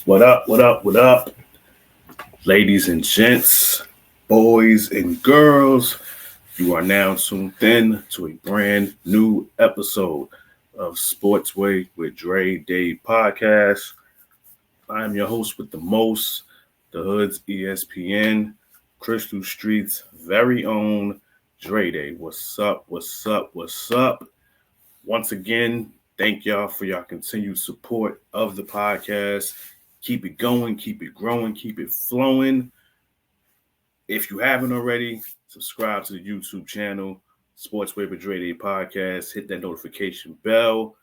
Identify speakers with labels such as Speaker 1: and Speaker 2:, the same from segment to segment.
Speaker 1: What up, what up, what up, ladies and gents, boys and girls? You are now tuned in to a brand new episode of Sportsway with Dray Day podcast. I'm your host with the most, the Hood's ESPN, Crystal Street's very own Dray Day. What's up, what's up, what's up? Once again, thank y'all for your continued support of the podcast. Keep it going, keep it growing, keep it flowing. If you haven't already, subscribe to the YouTube channel, Sportsway with Dray Day Podcast. Hit that notification bell.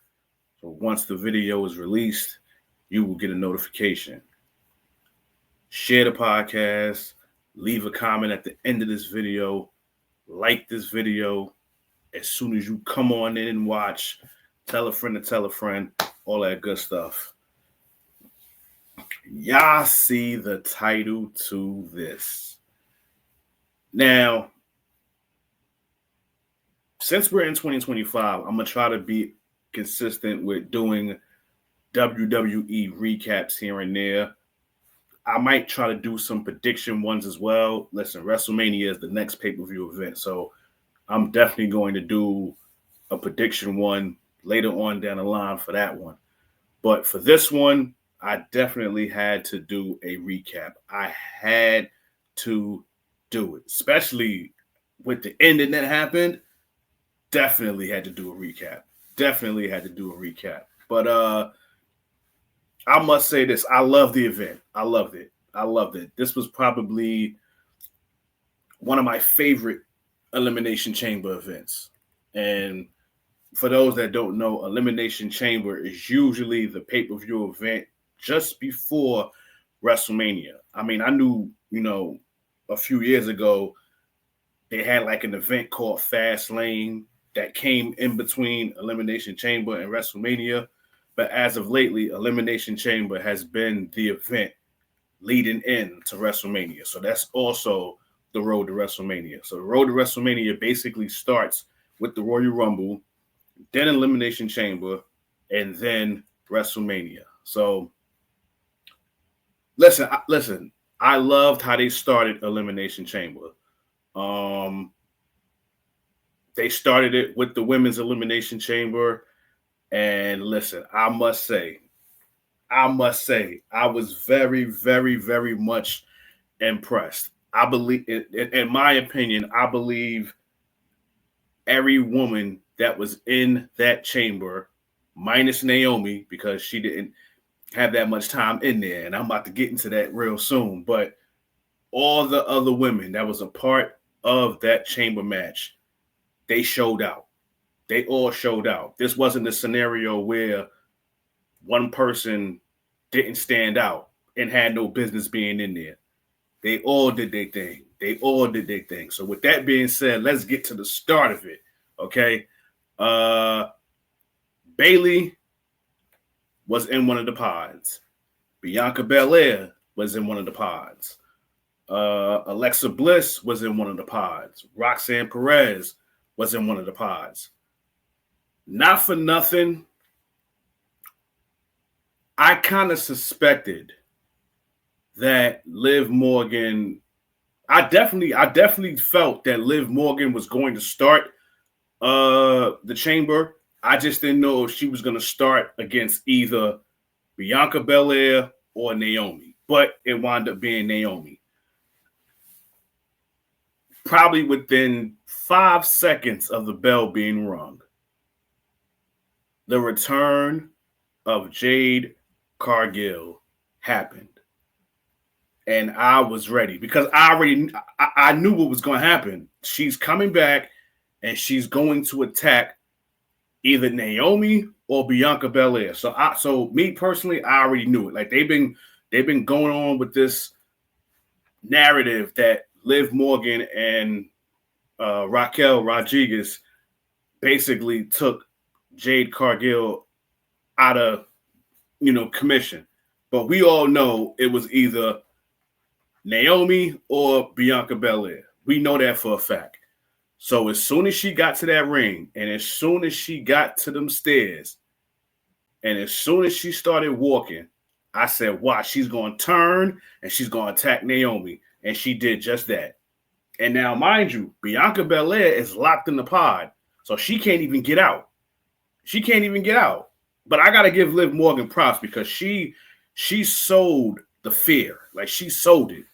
Speaker 1: So once the video is released, you will get a notification. Share the podcast. Leave a comment at the end of this video. Like this video. As soon as you come on in and watch, tell a friend to tell a friend, all that good stuff. Y'all see the title to this. Now, since we're in 2025, I'm going to try to be consistent with doing WWE recaps here and there. I might try to do some prediction ones as well. Listen, WrestleMania is the next pay-per-view event, so I'm definitely going to do a prediction one later on down the line for that one. But for this one, I definitely had to do a recap. I had to do it, especially with the ending that happened. Definitely had to do a recap. But I must say this. I love the event. I loved it. This was probably one of my favorite Elimination Chamber events. And for those that don't know, Elimination Chamber is usually the pay-per-view event just before WrestleMania. I mean, I knew, a few years ago, they had like an event called Fastlane that came in between Elimination Chamber and WrestleMania. But as of lately, Elimination Chamber has been the event leading in to WrestleMania. So that's also the road to WrestleMania. So the road to WrestleMania basically starts with the Royal Rumble, then Elimination Chamber, and then WrestleMania. So listen, I loved how they started Elimination Chamber. They started it with the Women's Elimination Chamber. And listen, I must say, I was very, very, very much impressed. I believe, in my opinion, I believe every woman that was in that chamber, minus Naomi, because she didn't have that much time in there, and I'm about to get into that real soon, but all the other women that was a part of that chamber match, they showed out. They all showed out. This wasn't a scenario where one person didn't stand out and had no business being in there. They all did their thing. So with that being said, let's get to the start of it, okay? Bayley was in one of the pods. Bianca Belair was in one of the pods. Alexa Bliss was in one of the pods. Roxanne Perez was in one of the pods. Not for nothing, I kind of suspected that Liv Morgan, I definitely felt that Liv Morgan was going to start the chamber. I just didn't know if she was going to start against either Bianca Belair or Naomi, but it wound up being Naomi. Probably within 5 seconds of the bell being rung, the return of Jade Cargill happened. And I was ready because I knew what was going to happen. She's coming back and she's going to attack either Naomi or Bianca Belair. So me personally, I already knew it. Like they've been going on with this narrative that Liv Morgan and Raquel Rodriguez basically took Jade Cargill out of, commission. But we all know it was either Naomi or Bianca Belair. We know that for a fact. So as soon as she got to that ring and as soon as she got to them stairs and as soon as she started walking, I said, watch, she's going to turn and she's going to attack Naomi. And she did just that. And now, mind you, Bianca Belair is locked in the pod, so she can't even get out. She can't even get out. But I got to give Liv Morgan props because she sold the fear. Like, she sold it.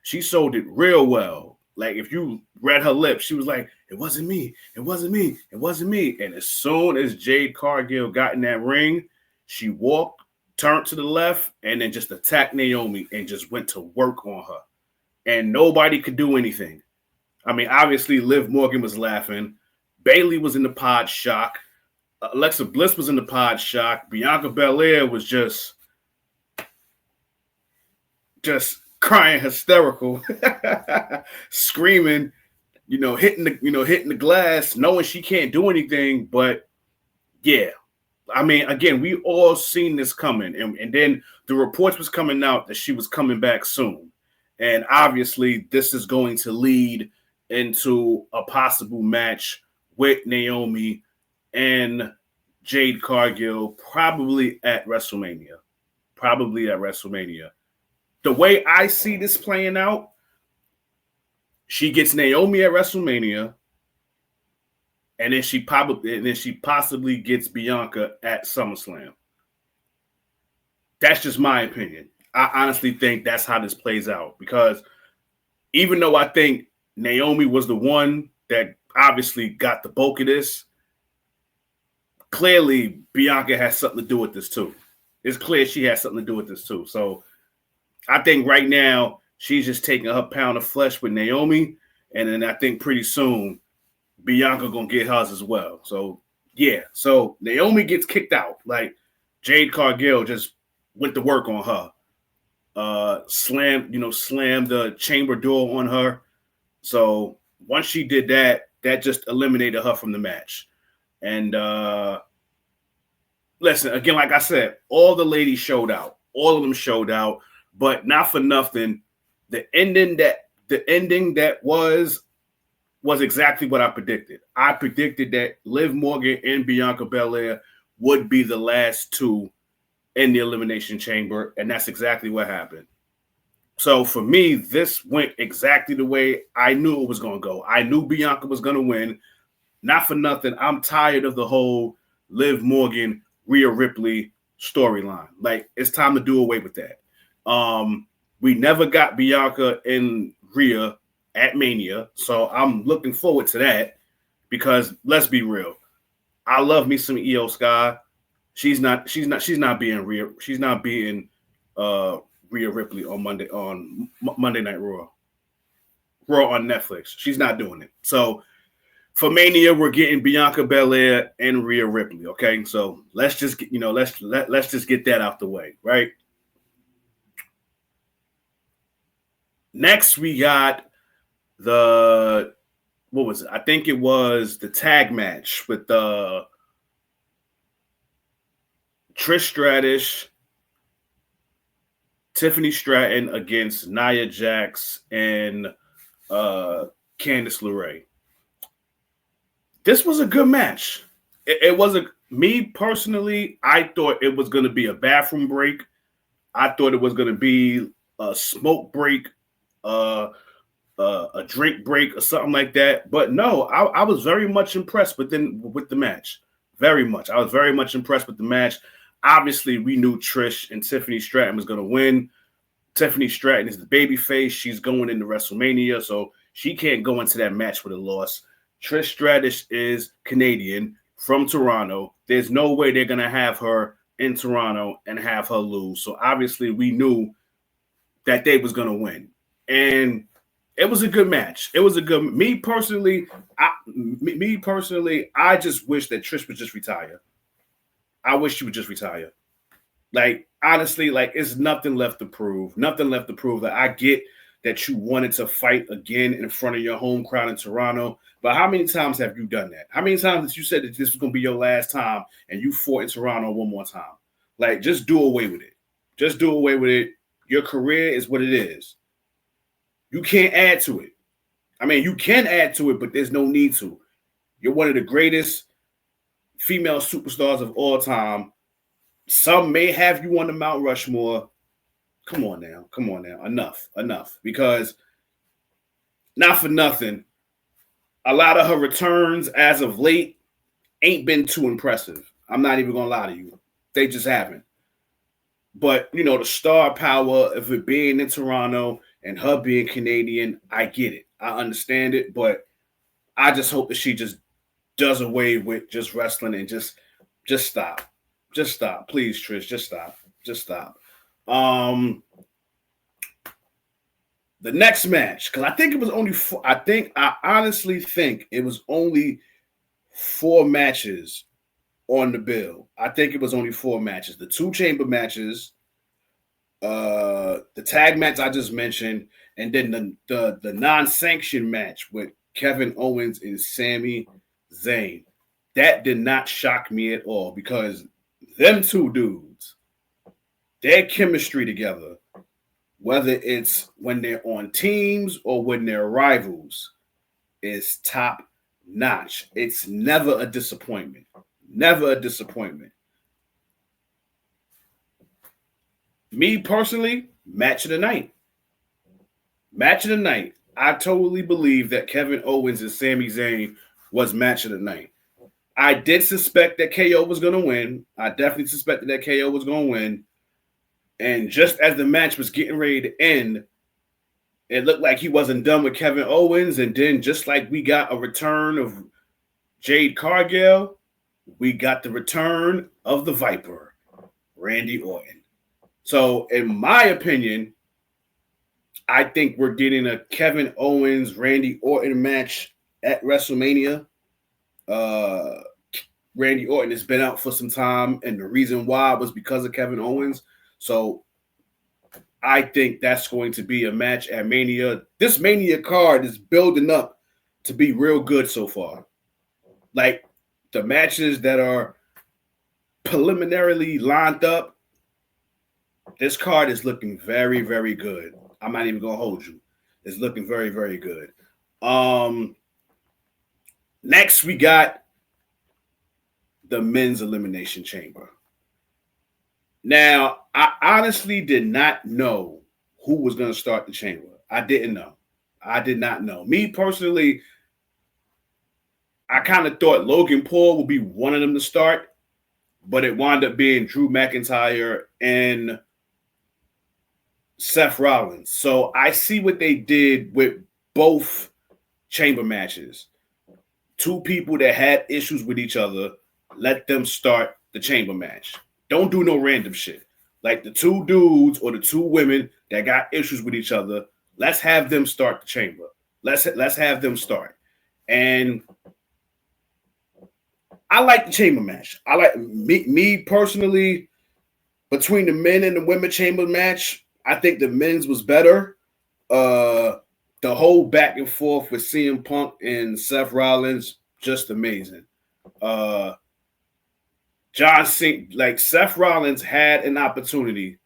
Speaker 1: She sold it real well. Like, if you read her lips, she was like, it wasn't me. It wasn't me. It wasn't me. And as soon as Jade Cargill got in that ring, she walked, turned to the left, and then just attacked Naomi and just went to work on her. And nobody could do anything. I mean, obviously, Liv Morgan was laughing. Bayley was in the pod shock. Alexa Bliss was in the pod shock. Bianca Belair was just crying hysterical, screaming, hitting the glass, knowing she can't do anything. But yeah, I mean, again, we all seen this coming, and then the reports was coming out that she was coming back soon, and obviously this is going to lead into a possible match with Naomi and Jade Cargill, probably at WrestleMania. The way I see this playing out, she gets Naomi at WrestleMania, and then she possibly gets Bianca at SummerSlam. That's just my opinion. I honestly think that's how this plays out, because even though I think Naomi was the one that obviously got the bulk of this, clearly Bianca has something to do with this too. It's clear she has something to do with this too. So I think right now she's just taking her pound of flesh with Naomi, and then I think pretty soon Bianca gonna get hers as well. So yeah, so Naomi gets kicked out. Like, Jade Cargill just went to work on her, slammed the chamber door on her. So once she did that, that just eliminated her from the match. And listen, again, like I said, all the ladies showed out. All of them showed out, but not for nothing. The ending that was exactly what I predicted. I predicted that Liv Morgan and Bianca Belair would be the last two in the Elimination Chamber, and that's exactly what happened. So for me, this went exactly the way I knew it was going to go. I knew Bianca was going to win. Not for nothing, I'm tired of the whole Liv Morgan, Rhea Ripley storyline. Like, it's time to do away with that. We never got Bianca and Rhea at Mania, so I'm looking forward to that, because let's be real, I love me some Io Sky. She's not being Rhea. She's not being Rhea Ripley on Monday Night Raw on Netflix. She's not doing it. So for Mania, we're getting Bianca Belair and Rhea Ripley. Okay, so let's just get, let's just get that out the way, right? Next, we got the, what was it? I think it was the tag match with Trish Stratus, Tiffany Stratton against Nia Jax and Candice LeRae. This was a good match. It wasn't, me personally, I thought it was going to be a bathroom break. I thought it was going to be a smoke break, a drink break or something like that. But no, I was very much impressed with the match. Very much. I was very much impressed with the match. Obviously, we knew Trish and Tiffany Stratton was going to win. Tiffany Stratton is the babyface. She's going into WrestleMania, so she can't go into that match with a loss. Trish Stratus is Canadian from Toronto. There's no way they're going to have her in Toronto and have her lose. So obviously, we knew that they was going to win. And it was a good match. It was a good, me personally, I just wish that Trish would just retire. I wish she would just retire. Like, honestly, like, it's nothing left to prove. Nothing left to prove. That I get that you wanted to fight again in front of your home crowd in Toronto, but how many times have you done that? How many times have you said that this was going to be your last time and you fought in Toronto one more time? Like, just do away with it. Just do away with it. Your career is what it is. You can't add to it. I mean, you can add to it, but there's no need to. You're one of the greatest female superstars of all time. Some may have you on the Mount Rushmore. Come on now. Enough. Because not for nothing, a lot of her returns as of late ain't been too impressive. I'm not even gonna lie to you. They just haven't. But the star power of it being in Toronto and her being Canadian, I get it. I understand it, but I just hope that she just does away with just wrestling and just stop. Just stop. Please, Trish, just stop. Just stop. The next match, because I think it was only four, I honestly think it was only 4 matches on the bill. I think it was only 4 matches. The 2 chamber matches, the tag match I just mentioned, and then the non-sanctioned match with Kevin Owens and Sami Zayn. That did not shock me at all because them 2 dudes, their chemistry together, whether it's when they're on teams or when they're rivals, is top notch. It's never a disappointment. Never a disappointment. Me personally, match of the night. Match of the night. I totally believe that Kevin Owens and Sami Zayn was match of the night. I did suspect that KO was going to win. I definitely suspected that KO was going to win. And just as the match was getting ready to end, it looked like he wasn't done with Kevin Owens. And then just like we got a return of Jade Cargill, we got the return of the Viper, Randy Orton. So in my opinion, I think we're getting a Kevin Owens, Randy Orton match at WrestleMania. Randy Orton has been out for some time, and the reason why was because of Kevin Owens. So I think that's going to be a match at Mania. This Mania card is building up to be real good so far. Like the matches that are preliminarily lined up, this card is looking very, very good. I'm not even going to hold you. It's looking very, very good. Next, we got the men's Elimination Chamber. Now, I honestly did not know who was going to start the chamber. I didn't know. I did not know. Me personally, I kind of thought Logan Paul would be one of them to start, but it wound up being Drew McIntyre and Seth Rollins. So I see what they did with both chamber matches. 2 people that had issues with each other, let them start the chamber match. Don't do no random shit. Like the 2 dudes or the 2 women that got issues with each other, let's have them start the chamber. Let's have them start. And I like the chamber match. I like me personally, between the men and the women chamber match, I think the men's was better. The whole back and forth with CM Punk and Seth Rollins, just amazing. John Cena, like Seth Rollins had an opportunity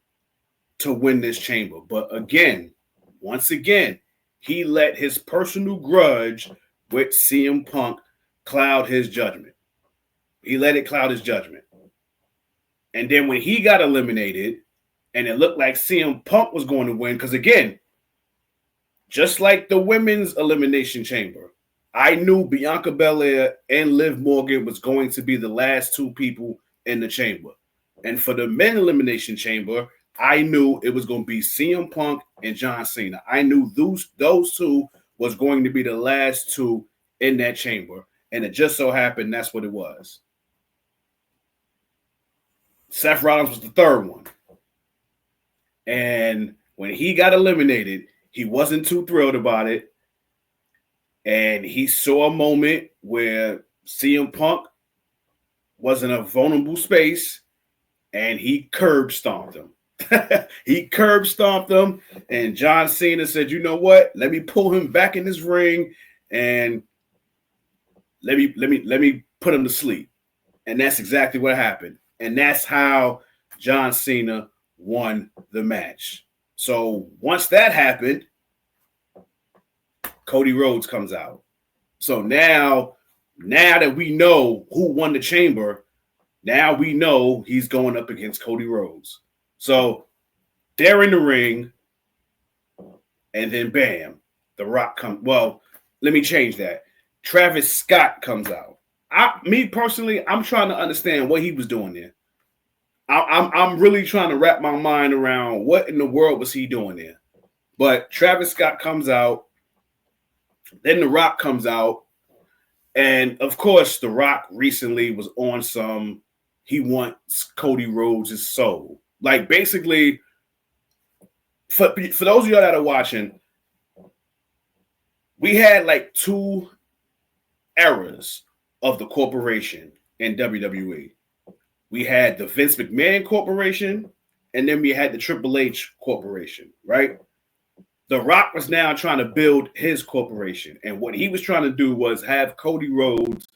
Speaker 1: to win this chamber. But once again, he let his personal grudge with CM Punk cloud his judgment. He let it cloud his judgment. And then when he got eliminated and it looked like CM Punk was going to win, because again, just like the women's Elimination Chamber, I knew Bianca Belair and Liv Morgan was going to be the last 2 people in the chamber. And for the men Elimination Chamber, I knew it was going to be CM Punk and John Cena. I knew those 2 was going to be the last 2 in that chamber. And it just so happened that's what it was. Seth Rollins was the 3rd one. And when he got eliminated, he wasn't too thrilled about it. And he saw a moment where CM Punk was in a vulnerable space and he curb stomped him. He curb stomped him, and John Cena said, "You know what? Let me pull him back in this ring and let me put him to sleep." And that's exactly what happened. And that's how John Cena won the match. So once that happened, Cody Rhodes comes out. So now that we know who won the chamber, Now we know he's going up against Cody Rhodes. So they're in the ring, and then bam, The Rock comes. Well, let me change that. Travis Scott comes out. Me personally, I'm trying to understand what he was doing there. I'm really trying to wrap my mind around what in the world was he doing there. But Travis Scott comes out, then The Rock comes out, and of course, The Rock recently was on some. He wants Cody Rhodes' soul. Like basically, for those of y'all that are watching, we had like two eras of the corporation in WWE. We had the Vince McMahon Corporation, and then we had the Triple H Corporation, right? The Rock was now trying to build his corporation. And what he was trying to do was have Cody Rhodes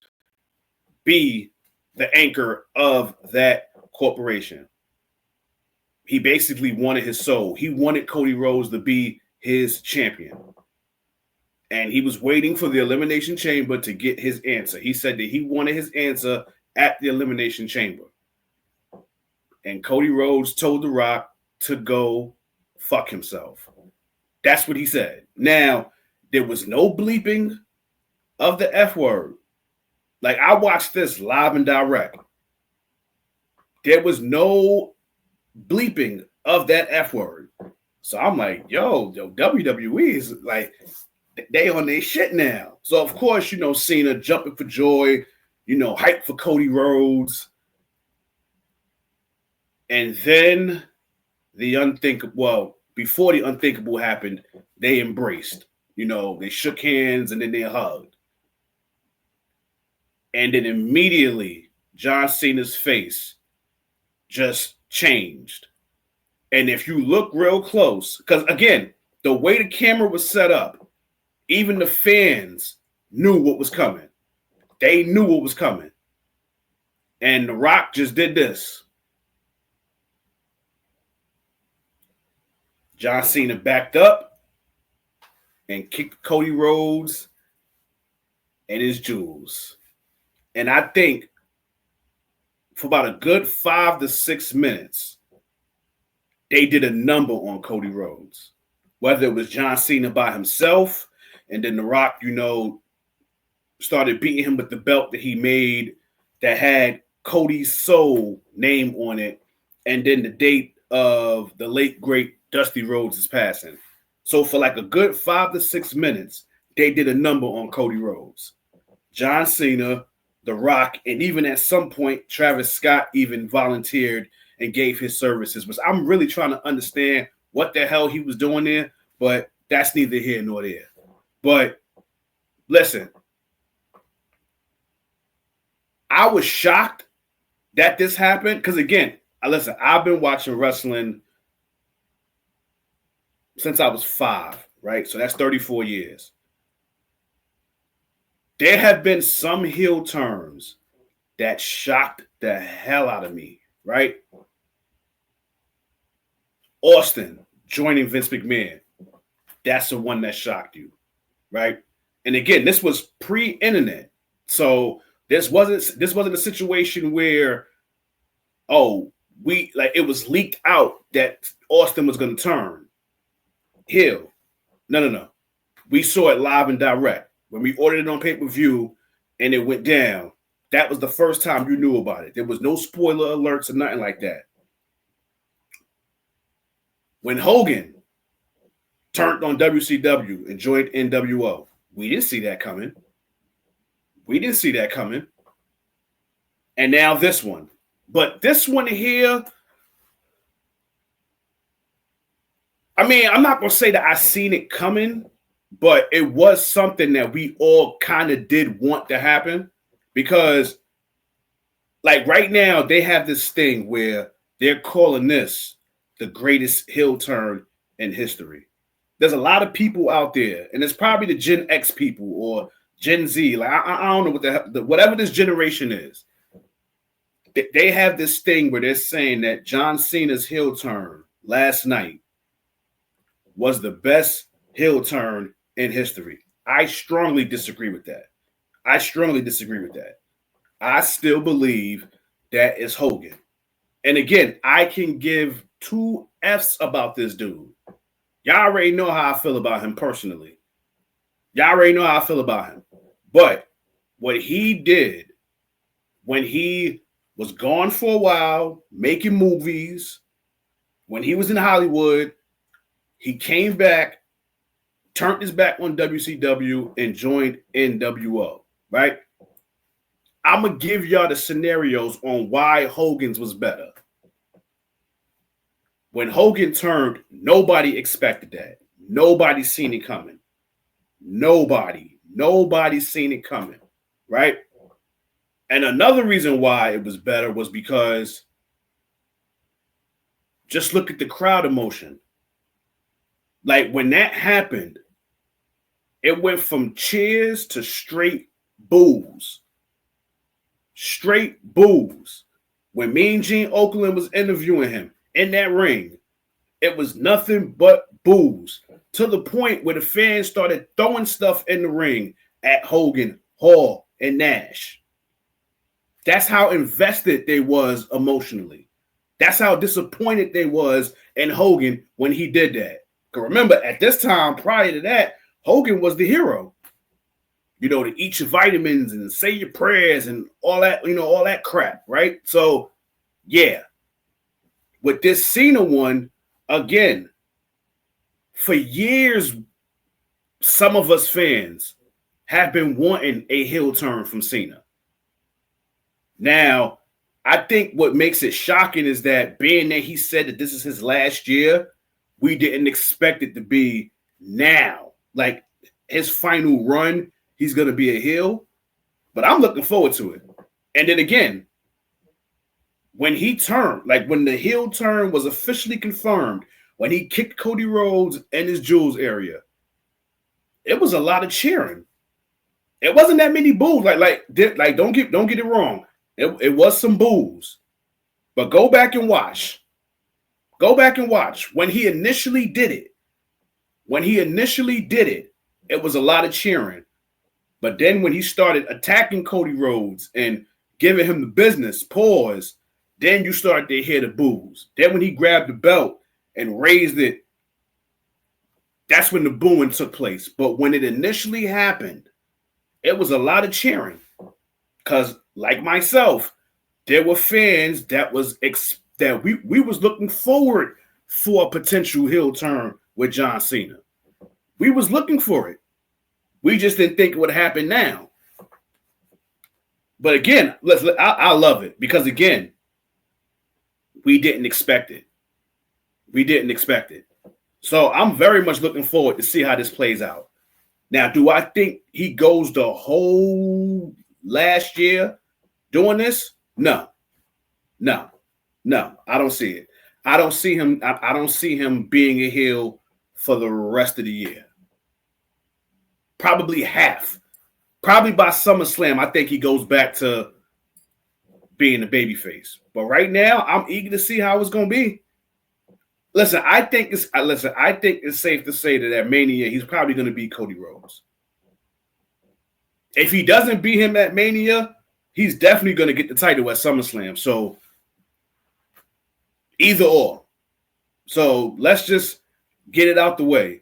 Speaker 1: be the anchor of that corporation. He basically wanted his soul. He wanted Cody Rhodes to be his champion. And he was waiting for the Elimination Chamber to get his answer. He said that he wanted his answer at the Elimination Chamber. And Cody Rhodes told The Rock to go fuck himself. That's what he said. Now, there was no bleeping of the F word. Like, I watched this live and direct. There was no bleeping of that F word. So I'm like, yo, WWE is like, they on their shit now. So, of course, Cena jumping for joy, hype for Cody Rhodes. And then the unthinkable, well, before the unthinkable happened, they embraced. They shook hands and then they hugged. And then immediately, John Cena's face just changed. And if you look real close, because again, the way the camera was set up, even the fans knew what was coming. They knew what was coming. And The Rock just did this. John Cena backed up and kicked Cody Rhodes and his jewels. And I think for about a good 5 to 6 minutes, they did a number on Cody Rhodes. Whether it was John Cena by himself, and then The Rock, started beating him with the belt that he made that had Cody's soul name on it, and then the date of the late, great Dusty Rhodes' passing. So for like a good 5 to 6 minutes, they did a number on Cody Rhodes. John Cena, The Rock, and even at some point, Travis Scott even volunteered and gave his services. But I'm really trying to understand what the hell he was doing there, but that's neither here nor there. But listen, I was shocked that this happened because, again, I've been watching wrestling since I was 5, right? So that's 34 years. There have been some heel turns that shocked the hell out of me, right? Austin joining Vince McMahon. That's the one that shocked you, right? And again, this was pre-internet. So this wasn't a situation where, it was leaked out that Austin was going to turn heel. No. We saw it live and direct. When we ordered it on pay-per-view and it went down, that was the first time you knew about it. There was no spoiler alerts or nothing like that. When Hogan turned on WCW and joined NWO, we didn't see that coming. And now this one. But this one here, I mean, I'm not going to say that I seen it coming, but it was something that we all kind of did want to happen because, like, right now, they have this thing where they're calling this the greatest heel turn in history. There's a lot of people out there, and it's probably the Gen X people or Gen Z. Like, I don't know whatever this generation is. They have this thing where they're saying that John Cena's heel turn last night was the best heel turn in history. I strongly disagree with that. I still believe that is Hogan. And again, I can give two F's about this dude. Y'all already know how I feel about him personally. Y'all already know how I feel about him. But what he did when he was gone for a while, making movies, when he was in Hollywood, he came back, turned his back on WCW, and joined NWO, right? I'm going to give y'all the scenarios on why Hogan's was better. When Hogan turned, nobody expected that. Nobody seen it coming. Nobody seen it coming, right? And another reason why it was better was because just look at the crowd emotion. Like when that happened, it went from cheers to straight boos. Straight boos. When Mean Gene Okerlund was interviewing him in that ring, it was nothing but boos. To the point where the fans started throwing stuff in the ring at Hogan, Hall, and Nash. That's how invested they was emotionally. That's how disappointed they was in Hogan when he did that. Because remember, at this time, prior to that, Hogan was the hero. You know, to eat your vitamins and say your prayers and all that, all that crap, right? So, yeah. With this Cena one, again, for years, some of us fans have been wanting a heel turn from Cena. Now, I think what makes it shocking is that being that he said that this is his last year, we didn't expect it to be now. Like his final run, he's going to be a heel. But I'm looking forward to it. And then again, when he turned, like when the heel turn was officially confirmed, when he kicked Cody Rhodes in his Jules area, it was a lot of cheering. It wasn't that many boos. Like don't get it wrong. It was some boos. But go back and watch. Go back and watch. When he initially did it, it was a lot of cheering. But then when he started attacking Cody Rhodes and giving him the business, pause, then you start to hear the boos. Then when he grabbed the belt and raised it, that's when the booing took place. But when it initially happened, it was a lot of cheering. Because like myself, there were fans that we was looking forward for a potential heel turn with John Cena. We was looking for it. We just didn't think it would happen now. But again, I love it because again, we didn't expect it. So I'm very much looking forward to see how this plays out. Now, do I think he goes the whole last year doing this? No. I don't see it. I don't see him being a heel for the rest of the year. Probably half. Probably by SummerSlam, I think he goes back to being a babyface. But right now, I'm eager to see how it's going to be. Listen, I think it's safe to say that at Mania, he's probably going to beat Cody Rhodes. If he doesn't beat him at Mania, he's definitely going to get the title at SummerSlam. So either or. So let's just get it out the way.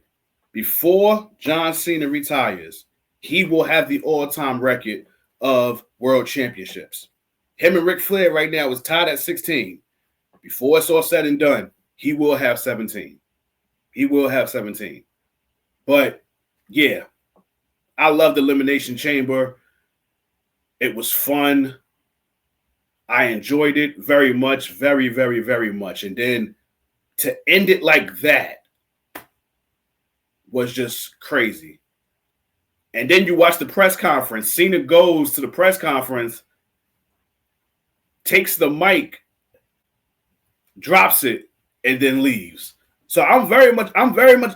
Speaker 1: Before John Cena retires, he will have the all-time record of world championships. Him and Ric Flair right now is tied at 16. Before it's all said and done, he will have 17. But, yeah, I love the Elimination Chamber. It was fun. I enjoyed it very much, very, very, very much. And then to end it like that was just crazy. And then you watch the press conference. Cena goes to the press conference, takes the mic, drops it, and then leaves. So I'm very much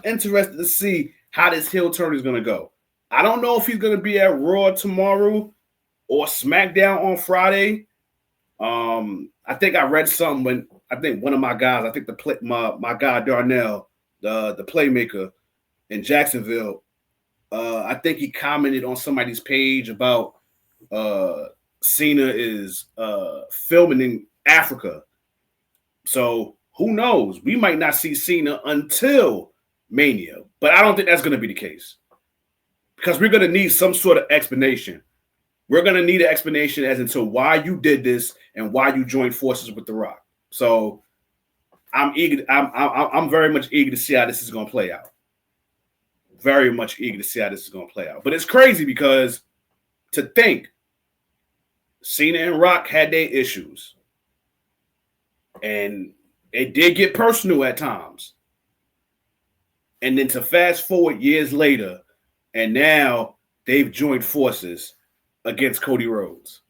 Speaker 1: interested to see how this heel turn is going to go. I don't know if he's going to be at Raw tomorrow or SmackDown on Friday. I think I read something when I think one of my guys, I think my guy Darnell, the playmaker in Jacksonville, I think he commented on somebody's page about Cena is filming in Africa. So who knows? We might not see Cena until Mania. But I don't think that's going to be the case. Because we're going to need some sort of explanation. We're going to need an explanation as into why you did this and why you joined forces with The Rock. So I'm eager. I'm very much eager to see how this is going to play out. Very much eager to see how this is going to play out. But it's crazy because to think Cena and Rock had their issues. And it did get personal at times. And then to fast forward years later, and now they've joined forces against Cody Rhodes.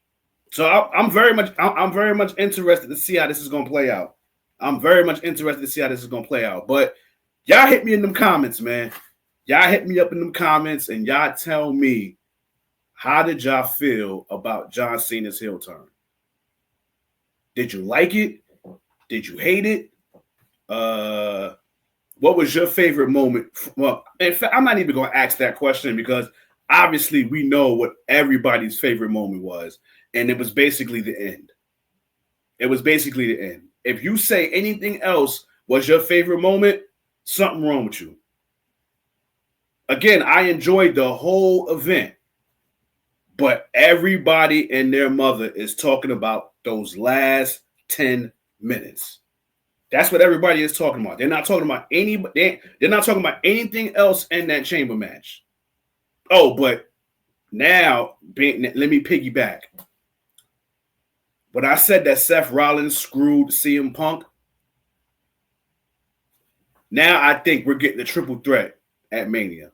Speaker 1: So I'm very much interested to see how this is going to play out. I'm very much interested to see how this is going to play out. But y'all hit me in them comments, man. Y'all hit me up in them comments and y'all tell me, how did y'all feel about John Cena's heel turn? Did you like it? Did you hate it? What was your favorite moment? Well, in fact, I'm not even going to ask that question because obviously we know what everybody's favorite moment was, and it was basically the end. It was basically the end. If you say anything else was your favorite moment, something wrong with you. Again, I enjoyed the whole event, but everybody and their mother is talking about those last 10 minutes. That's what everybody is talking about. They're not talking about they're not talking about anything else in that chamber match. Oh, but now let me piggyback. When I said that Seth Rollins screwed CM Punk, now I think we're getting a triple threat at Mania.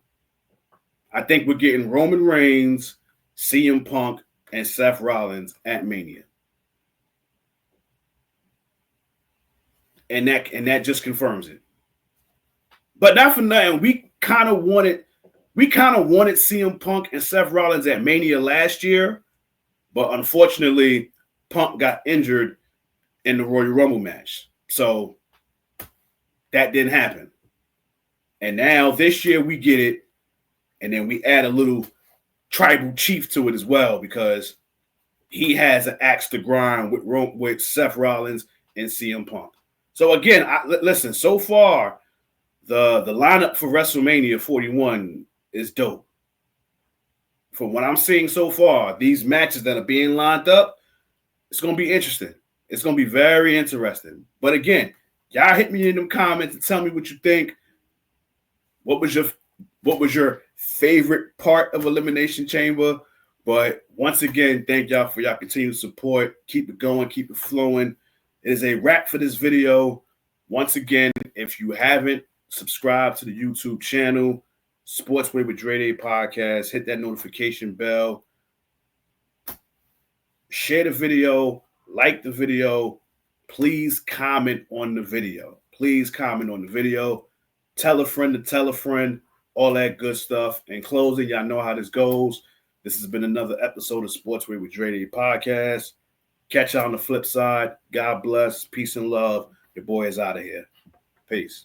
Speaker 1: I think we're getting Roman Reigns, CM Punk, and Seth Rollins at Mania. And that just confirms it. But not for nothing, we kind of wanted CM Punk and Seth Rollins at Mania last year, but unfortunately, Punk got injured in the Royal Rumble match. So that didn't happen. And now this year we get it, and then we add a little tribal chief to it as well because he has an axe to grind with Seth Rollins and CM Punk. So again, listen, so far, the lineup for WrestleMania 41 is dope. From what I'm seeing so far, these matches that are being lined up, it's going to be interesting. It's going to be very interesting. But again, y'all hit me in them comments and tell me what you think. What was your favorite part of Elimination Chamber? But once again, thank y'all for y'all continued support. Keep it going. Keep it flowing. It is a wrap for this video. Once again, if you haven't subscribed to the YouTube channel, Sportsway with Dray podcast, hit that notification bell. Share the video. Like the video. Please comment on the video. Please comment on the video. Tell a friend to tell a friend. All that good stuff. In closing, y'all know how this goes. This has been another episode of Sportsway with Dray podcast. Catch y'all on the flip side. God bless. Peace and love. Your boy is out of here. Peace.